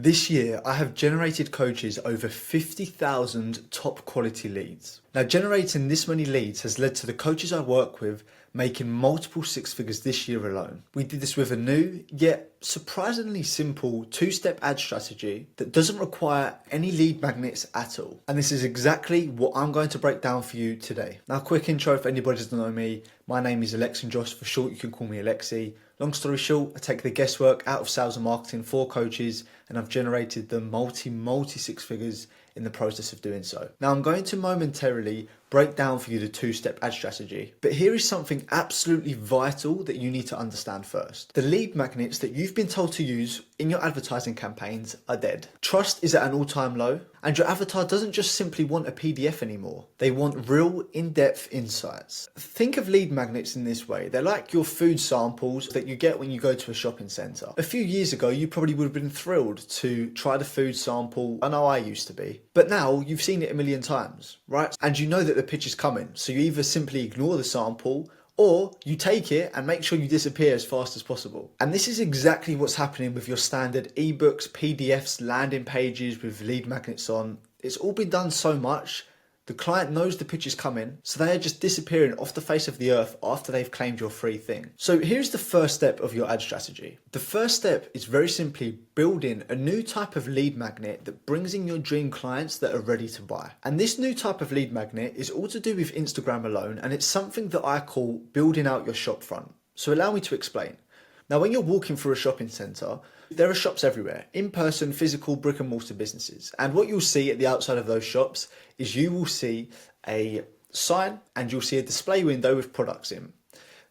This year, I have generated coaches over 50,000 top quality leads. Now, generating this many leads has led to the coaches I work with making multiple six figures this year alone. We did this with a new, yet surprisingly simple two-step ad strategy that doesn't require any lead magnets at all. And this is exactly what I'm going to break down for you today. Now, quick intro if anybody doesn't know me. My name is Alexandros, for short you can call me Alexi. Long story short, I take the guesswork out of sales and marketing for coaches, and I've generated them multi six figures in the process of doing so. Now I'm going to momentarily break down for you the two-step ad strategy, but here is something absolutely vital that you need to understand first. The lead magnets that you've been told to use in your advertising campaigns are dead. Trust is at an all-time low, and your avatar doesn't just simply want a PDF anymore. They want real, in-depth insights. Think of lead magnets in this way. They're like your food samples that you get when you go to a shopping centre. A few years ago, you probably would have been thrilled to try the food sample. I know I used to be. But now you've seen it a million times, right? And you know that the pitch is coming. So you either simply ignore the sample or you take it and make sure you disappear as fast as possible. And this is exactly what's happening with your standard ebooks, PDFs, landing pages with lead magnets on. It's all been done so much. The client knows the pitch is coming, so they are just disappearing off the face of the earth after they've claimed your free thing. So here's the first step of your ad strategy. The first step is very simply building a new type of lead magnet that brings in your dream clients that are ready to buy. And this new type of lead magnet is all to do with Instagram alone, and it's something that I call building out your shop front. So allow me to explain. Now, when you're walking through a shopping centre, there are shops everywhere, in-person, physical, brick and mortar businesses. And what you'll see at the outside of those shops is you will see a sign and you'll see a display window with products in.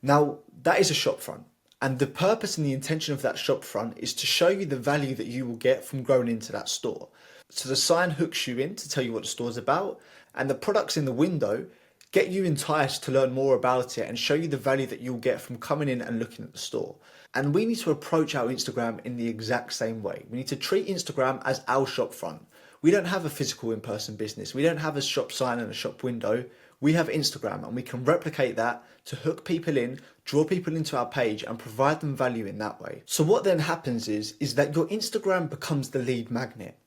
Now, that is a shop front. And the purpose and the intention of that shop front is to show you the value that you will get from going into that store. So the sign hooks you in to tell you what the store's about, and the products in the window get you enticed to learn more about it and show you the value that you'll get from coming in and looking at the store. And we need to approach our Instagram in the exact same way. We need to treat Instagram as our shop front. We don't have a physical in-person business. We don't have a shop sign and a shop window. We have Instagram, and we can replicate that to hook people in, draw people into our page and provide them value in that way. So what then happens is that your Instagram becomes the lead magnet,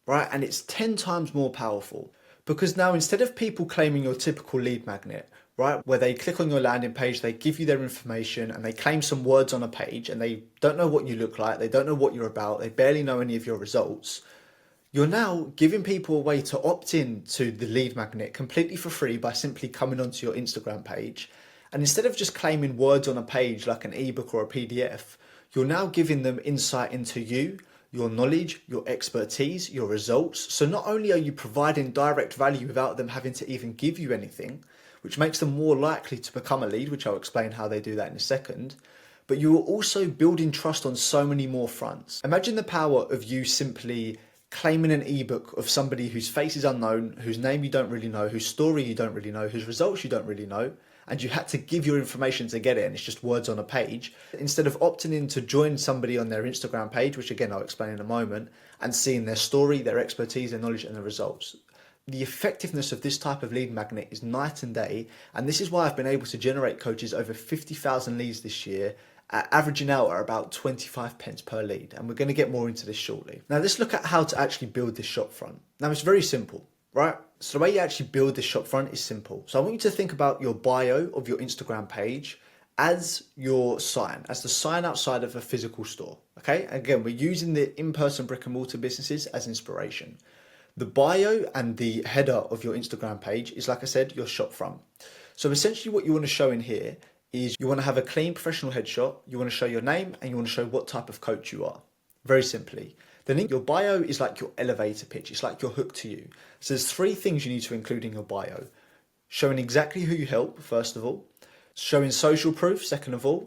right? And it's 10 times more powerful. Because now, instead of people claiming your typical lead magnet, right, where they click on your landing page, they give you their information and they claim some words on a page and they don't know what you look like, they don't know what you're about, they barely know any of your results, you're now giving people a way to opt in to the lead magnet completely for free by simply coming onto your Instagram page. And instead of just claiming words on a page like an ebook or a PDF, you're now giving them insight into you, your knowledge, your expertise, your results. So not only are you providing direct value without them having to even give you anything, which makes them more likely to become a lead, which I'll explain how they do that in a second, but you are also building trust on so many more fronts. Imagine the power of you simply claiming an ebook of somebody whose face is unknown, whose name you don't really know, whose story you don't really know, whose results you don't really know, and you had to give your information to get it, and it's just words on a page. Instead of opting in to join somebody on their Instagram page, which again I'll explain in a moment, and seeing their story, their expertise, their knowledge and the results. The effectiveness of this type of lead magnet is night and day, and this is why I've been able to generate coaches over 50,000 leads this year, averaging out at about 25 pence per lead, and we're going to get more into this shortly. Now let's look at how to actually build this shop front. Now it's very simple, right? So the way you actually build this shop front is simple. So I want you to think about your bio of your Instagram page as your sign, as the sign outside of a physical store, okay? Again, we're using the in-person brick and mortar businesses as inspiration. The bio and the header of your Instagram page is, like I said, your shop front. So essentially what you want to show in here is you want to have a clean professional headshot, you want to show your name, and you want to show what type of coach you are. Very simply. Then your bio is like your elevator pitch. It's like your hook to you. So there's 3 things you need to include in your bio. Showing exactly who you help, first of all. Showing social proof, second of all.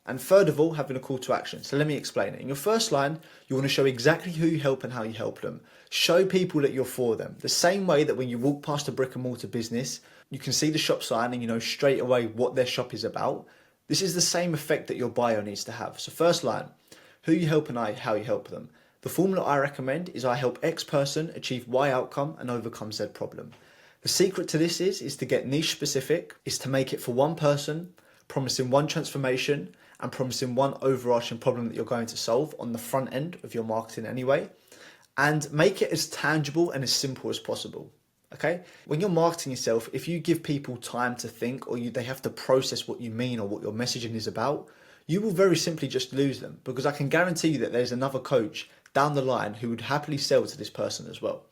And third of all, having a call to action. So let me explain it. In your first line, you want to show exactly who you help and how you help them. Show people that you're for them. The same way that when you walk past a brick and mortar business, you can see the shop sign and you know straight away what their shop is about. This is the same effect that your bio needs to have. So first line, who you help and how you help them. The formula I recommend is I help X person achieve Y outcome and overcome Z problem. The secret to this is to get niche specific, is to make it for one person, promising one transformation, and promising one overarching problem that you're going to solve on the front end of your marketing anyway, and make it as tangible and as simple as possible. Okay? When you're marketing yourself, if you give people time to think, or they have to process what you mean or what your messaging is about, you will very simply just lose them, because I can guarantee you that there's another coach down the line who would happily sell to this person as well.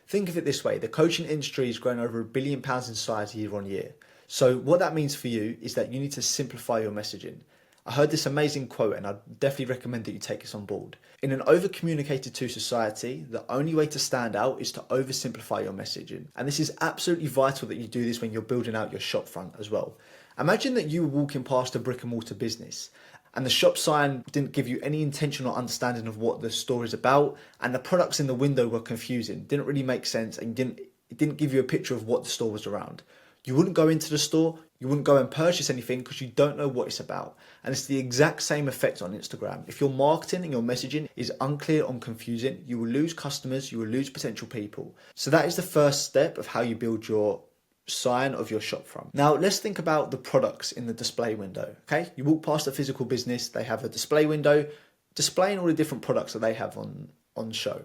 Think of it this way: the coaching industry is growing over £1 billion in size year on year. So what that means for you is that you need to simplify your messaging. I heard this amazing quote, and I definitely recommend that you take this on board. In an over-communicated to society, the only way to stand out is to oversimplify your messaging. And this is absolutely vital that you do this when you're building out your shop front as well. Imagine that you were walking past a brick and mortar business, and the shop sign didn't give you any intentional understanding of what the store is about, and the products in the window were confusing, didn't really make sense, and it didn't give you a picture of what the store was around. You wouldn't go into the store, you wouldn't go and purchase anything because you don't know what it's about. And it's the exact same effect on Instagram. If your marketing and your messaging is unclear or confusing, you will lose customers, you will lose potential people. So that is the first step of how you build your sign of your shop front. Now let's think about the products in the display window. Okay, you walk past a physical business, they have a display window displaying all the different products that they have on show.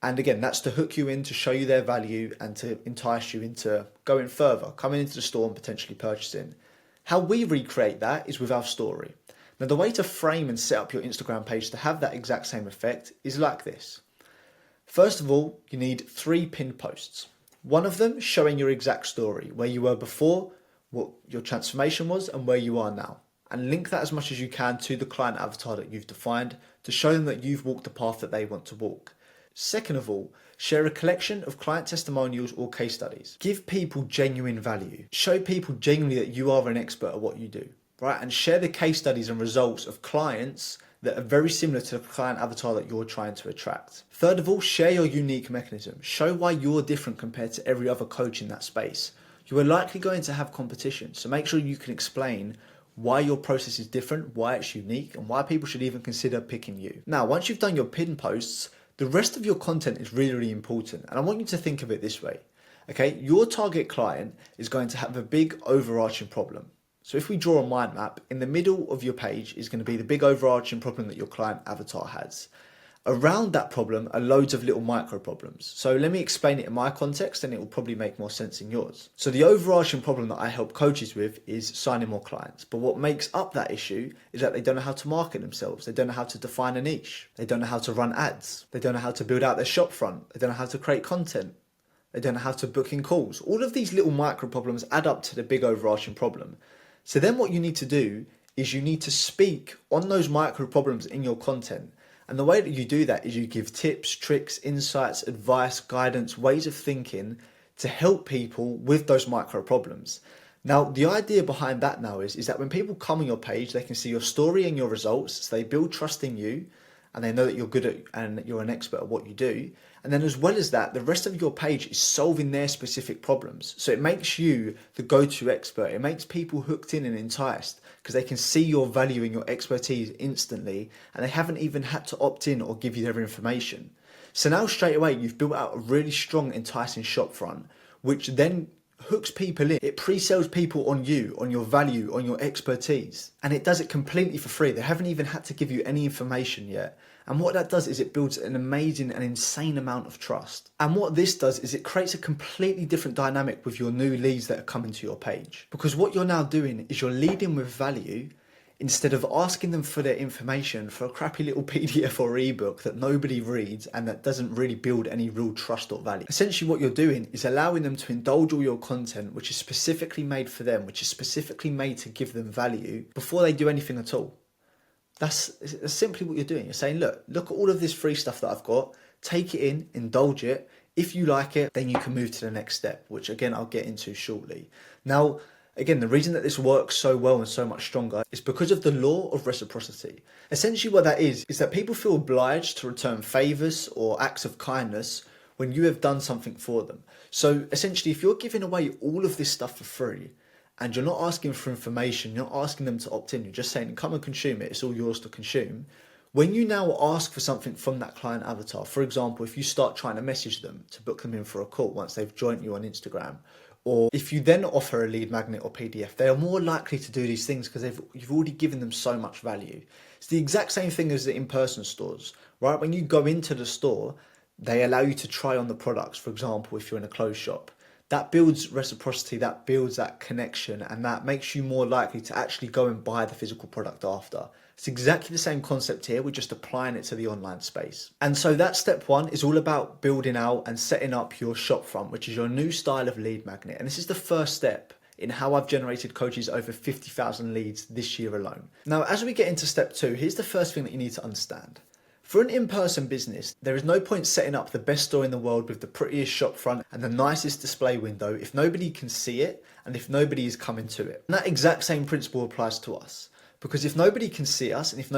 And again, that's to hook you in, to show you their value, and to entice you into going further, coming into the store and potentially purchasing. How we recreate that is with our story. Now, the way to frame and set up your Instagram page to have that exact same effect is like this. First of all, you need 3 pinned posts. One of them showing your exact story, where you were before, what your transformation was, and where you are now. And link that as much as you can to the client avatar that you've defined to show them that you've walked the path that they want to walk. Second of all, share a collection of client testimonials or case studies. Give people genuine value. Show people genuinely that you are an expert at what you do, right? And share the case studies and results of clients that are very similar to the client avatar that you're trying to attract. Third of all, share your unique mechanism. Show why you're different compared to every other coach in that space. You are likely going to have competition, so make sure you can explain why your process is different, why it's unique, and why people should even consider picking you. Now, once you've done your pin posts, the rest of your content is really, really important. And I want you to think of it this way. Okay, your target client is going to have a big overarching problem. So if we draw a mind map, in the middle of your page is going to be the big overarching problem that your client avatar has. Around that problem are loads of little micro problems. So let me explain it in my context and it will probably make more sense in yours. So the overarching problem that I help coaches with is signing more clients. But what makes up that issue is that they don't know how to market themselves. They don't know how to define a niche. They don't know how to run ads. They don't know how to build out their shop front. They don't know how to create content. They don't know how to book in calls. All of these little micro problems add up to the big overarching problem. So then what you need to do is you need to speak on those micro problems in your content. And the way that you do that is you give tips, tricks, insights, advice, guidance, ways of thinking to help people with those micro problems. Now, the idea behind that now is that when people come on your page, they can see your story and your results, so they build trust in you, and they know that you're good at and you're an expert at what you do. And then as well as that, the rest of your page is solving their specific problems. So it makes you the go-to expert. It makes people hooked in and enticed because they can see your value and your expertise instantly, and they haven't even had to opt in or give you their information. So now straight away, you've built out a really strong, enticing shop front, which then hooks people in. It pre-sells people on you, on your value, on your expertise. And it does it completely for free. They haven't even had to give you any information yet. And what that does is it builds an amazing and insane amount of trust. And what this does is it creates a completely different dynamic with your new leads that are coming to your page. Because what you're now doing is you're leading with value instead of asking them for their information for a crappy little PDF or ebook that nobody reads and that doesn't really build any real trust or value. Essentially what you're doing is allowing them to indulge all your content, which is specifically made for them, which is specifically made to give them value before they do anything at all. That's simply what you're doing. You're saying, look at all of this free stuff that I've got, take it in, indulge it. If you like it, then you can move to the next step, which again, I'll get into shortly. Now, again, the reason that this works so well and so much stronger is because of the law of reciprocity. Essentially what that is that people feel obliged to return favors or acts of kindness when you have done something for them. So essentially, if you're giving away all of this stuff for free, and you're not asking for information, you're not asking them to opt in, you're just saying, come and consume it, it's all yours to consume. When you now ask for something from that client avatar, for example, if you start trying to message them to book them in for a call once they've joined you on Instagram, or if you then offer a lead magnet or PDF, they are more likely to do these things because you've already given them so much value. It's the exact same thing as the in-person stores, right? When you go into the store, they allow you to try on the products. For example, if you're in a clothes shop, that builds reciprocity, that builds that connection, and that makes you more likely to actually go and buy the physical product after. It's exactly the same concept here, we're just applying it to the online space. And so that step one is all about building out and setting up your shop front, which is your new style of lead magnet. And this is the first step in how I've generated coaches over 50,000 leads this year alone. Now, as we get into step two, here's the first thing that you need to understand. For an in-person business, there is no point setting up the best store in the world with the prettiest shop front and the nicest display window if nobody can see it and if nobody is coming to it. And that exact same principle applies to us. Because if nobody can see us and if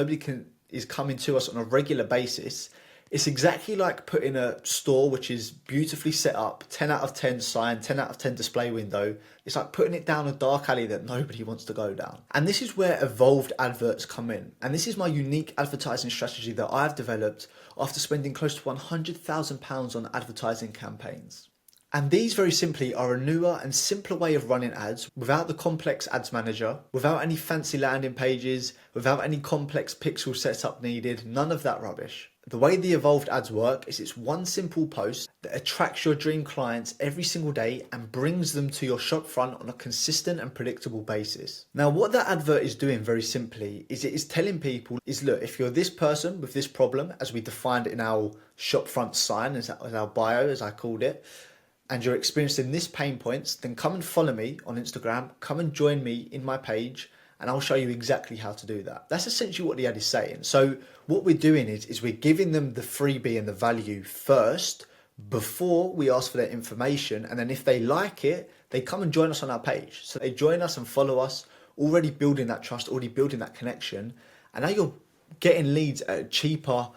is coming to us on a regular basis, it's exactly like putting a store which is beautifully set up, 10 out of 10 sign, 10 out of 10 display window. It's like putting it down a dark alley that nobody wants to go down. And this is where evolved adverts come in. And this is my unique advertising strategy that I've developed after spending close to £100,000 on advertising campaigns. And these very simply are a newer and simpler way of running ads without the complex ads manager, without any fancy landing pages, without any complex pixel setup needed, none of that rubbish. The way the evolved ads work is it's one simple post that attracts your dream clients every single day and brings them to your shop front on a consistent and predictable basis. Now, what that advert is doing very simply is it is telling people look, if you're this person with this problem, as we defined in our shop front sign, as our bio, as I called it, and you're experiencing this pain points, then come and follow me on Instagram, come and join me in my page, and I'll show you exactly how to do that. That's essentially what the ad is saying. So what we're doing is we're giving them the freebie and the value first before we ask for their information. And then if they like it, they come and join us on our page. So they join us and follow us, already building that trust, already building that connection. And now you're getting leads at a cheaper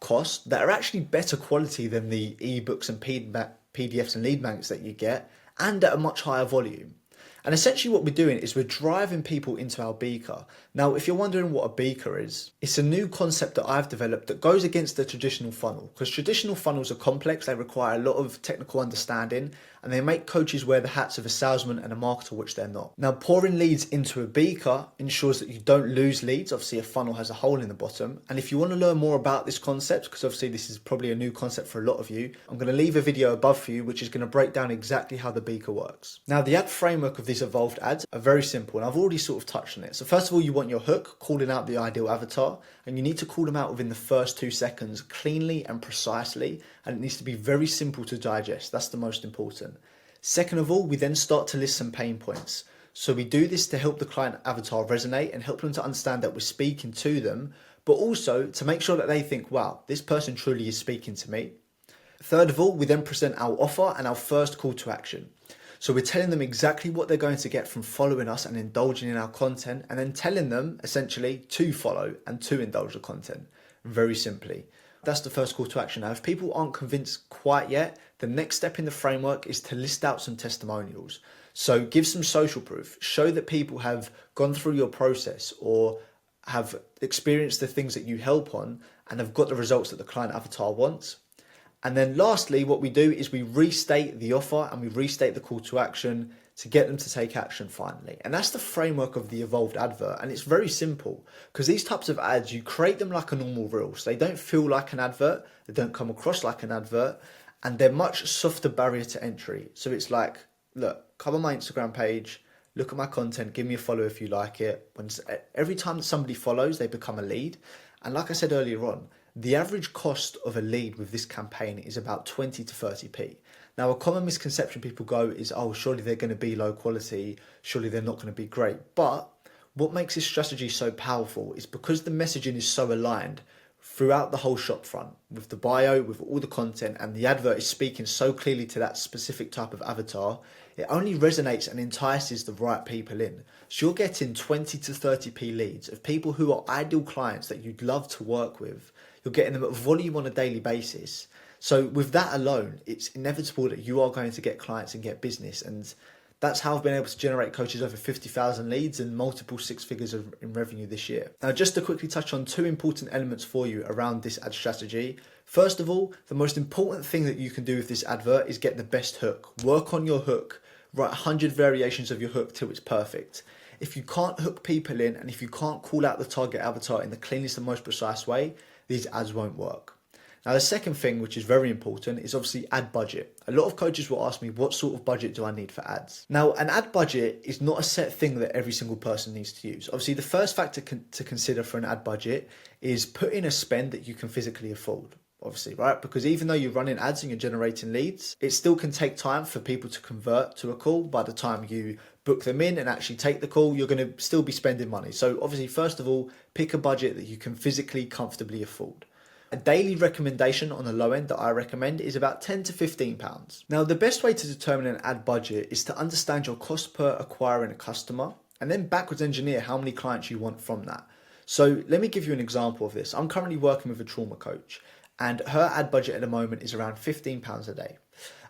cost that are actually better quality than the ebooks and PDFs and lead magnets that you get, and at a much higher volume. And essentially what we're doing is we're driving people into our beaker. Now, if you're wondering what a beaker is, it's a new concept that I've developed that goes against the traditional funnel, because traditional funnels are complex, they require a lot of technical understanding, and they make coaches wear the hats of a salesman and a marketer, which they're not. Now, pouring leads into a beaker ensures that you don't lose leads. Obviously, a funnel has a hole in the bottom. And if you want to learn more about this concept, because obviously this is probably a new concept for a lot of you, I'm going to leave a video above for you, which is going to break down exactly how the beaker works. Now, the ad framework of these evolved ads are very simple, and I've already sort of touched on it. So first of all, you want your hook, calling out the ideal avatar, and you need to call them out within the first 2 seconds cleanly and precisely, and it needs to be very simple to digest. That's the most important. Second of all, we then start to list some pain points. So we do this to help the client avatar resonate and help them to understand that we're speaking to them, but also to make sure that they think, wow, this person truly is speaking to me. Third of all, we then present our offer and our first call to action. So we're telling them exactly what they're going to get from following us and indulging in our content, and then telling them essentially to follow and to indulge the content, very simply. That's the first call to action. Now, if people aren't convinced quite yet, the next step in the framework is to list out some testimonials. So give some social proof, show that people have gone through your process or have experienced the things that you help on and have got the results that the client avatar wants. And then lastly, what we do is we restate the offer and we restate the call to action to get them to take action finally. And that's the framework of the evolved advert. And it's very simple because these types of ads, you create them like a normal reel. So they don't feel like an advert, they don't come across like an advert, and they're much softer barrier to entry. So it's like, look, come on my Instagram page, look at my content, give me a follow if you like it. Every time that somebody follows, they become a lead. And like I said earlier on, the average cost of a lead with this campaign is about 20 to 30p. Now, a common misconception people go is, oh, surely they're going to be low quality, surely they're not going to be great. But what makes this strategy so powerful is because the messaging is so aligned throughout the whole shop front, with the bio, with all the content, and the advert is speaking so clearly to that specific type of avatar, it only resonates and entices the right people in. So you're getting 20 to 30p leads of people who are ideal clients that you'd love to work with. You're getting them at volume on a daily basis. So with that alone, it's inevitable that you are going to get clients and get business. And that's how I've been able to generate coaches over 50,000 leads and multiple 6 figures in revenue this year. Now, just to quickly touch on 2 important elements for you around this ad strategy. First of all, the most important thing that you can do with this advert is get the best hook. Work on your hook. write 100 variations of your hook till it's perfect. If you can't hook people in and if you can't call out the target avatar in the cleanest and most precise way, these ads won't work. Now, the second thing, which is very important, is obviously ad budget. A lot of coaches will ask me, what sort of budget do I need for ads? Now, an ad budget is not a set thing that every single person needs to use. Obviously, the first factor to consider for an ad budget is put in a spend that you can physically afford. Obviously, right? Because even though you're running ads and you're generating leads, it still can take time for people to convert to a call. By the time you book them in and actually take the call, you're going to still be spending money. So obviously, first of all, pick a budget that you can physically comfortably afford. A daily recommendation on the low end that I recommend is about £10 to £15. Now, the best way to determine an ad budget is to understand your cost per acquiring a customer and then backwards engineer how many clients you want from that. So let me give you an example of this. I'm currently working with a trauma coach and her ad budget at the moment is around £15 a day.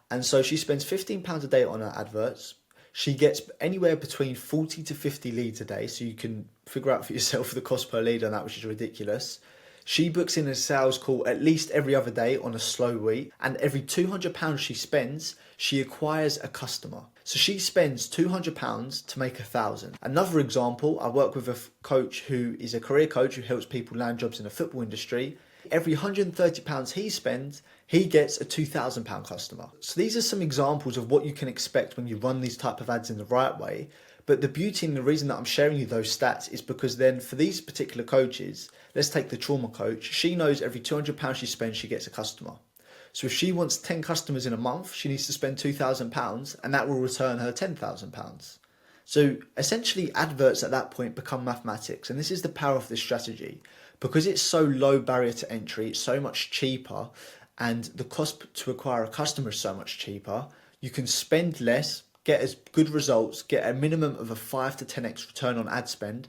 And so she spends £15 a day on her adverts. She gets anywhere between 40 to 50 leads a day. So you can figure out for yourself the cost per lead on that, which is ridiculous. She books in a sales call at least every other day on a slow week, and every £200 she spends, she acquires a customer. So she spends £200 to make 1,000. Another example, I work with a coach who is a career coach who helps people land jobs in the football industry. Every £130 he spends, he gets a £2,000 customer. So these are some examples of what you can expect when you run these type of ads in the right way. But the beauty and the reason that I'm sharing you those stats is because then for these particular coaches, let's take the trauma coach, she knows every £200 she spends, she gets a customer. So if she wants 10 customers in a month, she needs to spend £2,000 and that will return her £10,000. So essentially adverts at that point become mathematics. And this is the power of this strategy. Because it's so low barrier to entry, it's so much cheaper and the cost to acquire a customer is so much cheaper, you can spend less, get as good results, get a minimum of a 5 to 10x return on ad spend,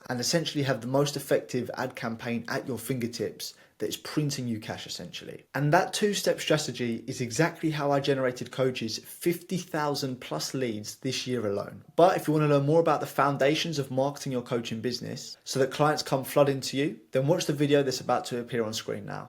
and essentially have the most effective ad campaign at your fingertips that is printing you cash essentially. And that two-step strategy is exactly how I generated coaches 50,000 plus leads this year alone. But if you want to learn more about the foundations of marketing your coaching business so that clients come flood into you, then watch the video that's about to appear on screen now.